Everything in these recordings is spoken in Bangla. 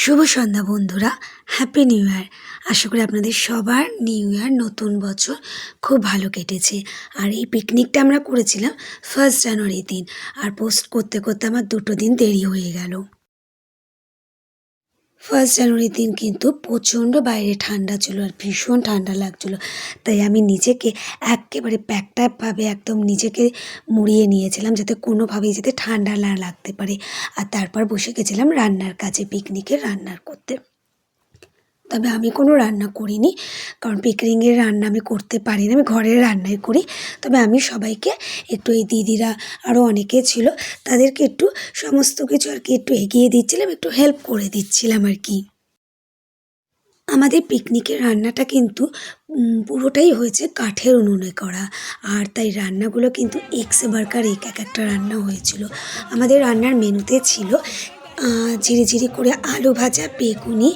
শুভ সন্ধ্যা বন্ধুরা, হ্যাপি নিউ ইয়ার। আশা করি আপনাদের সবার নিউ ইয়ার নতুন বছর খুব ভালো কেটেছে। আর এই পিকনিকটা আমরা করেছিলাম 1 জানুয়ারির দিন। আর পোস্ট করতে করতে আমার 2টো দিন দেরি হয়ে গেল। 1 জানুয়ারির দিন কিন্তু প্রচণ্ড বাইরে ঠান্ডা ছিল আর ভীষণ ঠান্ডা লাগছিল। তাই আমি নিজেকে এক্কেবারে প্যাকড আপভাবে একদম নিজেকে মুড়িয়ে নিয়েছিলাম যাতে কোনোভাবেই যাতে ঠান্ডা না লাগতে পারে। আর তারপর বসে গেছিলাম রান্নার কাজে, পিকনিকের রান্নার করতে। তবে আমি কোনো রান্না করিনি, কারণ পিকনিকের রান্না আমি করতে পারি না, আমি ঘরের রান্নাই করি। তবে আমি সবাইকে একটু, এই দিদিরা আরও অনেকে ছিল, তাদেরকে একটু সমস্ত কিছু আর কি একটু এগিয়ে দিচ্ছিলাম, একটু হেল্প করে দিচ্ছিলাম আর কি। আমাদের পিকনিকের রান্নাটা কিন্তু পুরোটাই হয়েছে কাঠের উনুনে করা। আর তাই রান্নাগুলো কিন্তু এক্স বার্কার এক একটা রান্না হয়েছিল। আমাদের রান্নার মেনুতে ছিল ঝিরিঝিরি করে আলু ভাজা, বেগুনি,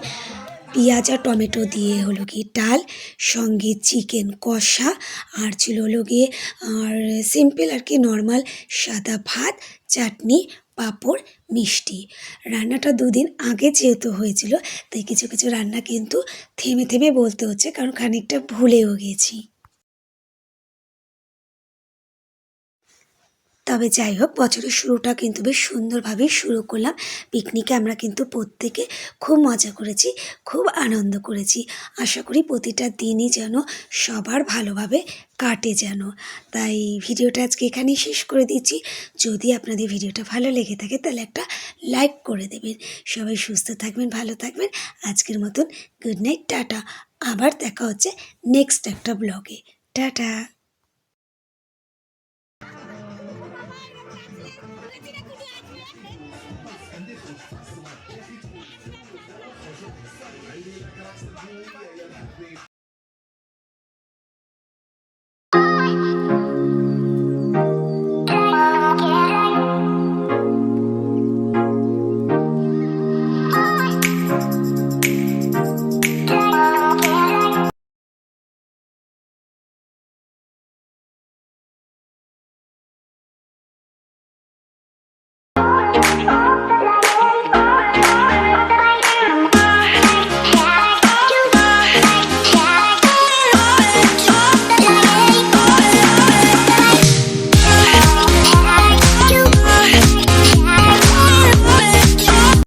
পেঁয়াজ আর টমেটো দিয়ে হলো গিয়ে ডাল, সঙ্গে চিকেন কষা, আর ছিল হলো গিয়ে আর সিম্পল আর কি নর্মাল সাদা ভাত, চাটনি, পাঁপড়, মিষ্টি। রান্নাটা 2 দিন আগে যেহেতু হয়েছিল, তাই কিছু কিছু রান্না কিন্তু থেমে থেমে বলতে হচ্ছে, কারণ খানিকটা ভুলেও গেছি। তবে যাই হোক, বছরের শুরুটা কিন্তু বেশ সুন্দরভাবেই শুরু করলাম। পিকনিকে আমরা কিন্তু প্রত্যেকে খুব মজা করেছি, খুব আনন্দ করেছি। আশা করি প্রতিটা দিনই যেন সবার ভালোভাবে কাটে যেন। তাই ভিডিওটা আজকে এখানেই শেষ করে দিচ্ছি। যদি আপনাদের ভিডিওটা ভালো লেগে থাকে তাহলে একটা লাইক করে দেবেন। সবাই সুস্থ থাকবেন, ভালো থাকবেন। আজকের মতন গুড নাইট, টাটা। আবার দেখা হচ্ছে নেক্সট একটা ব্লগে। টাটা।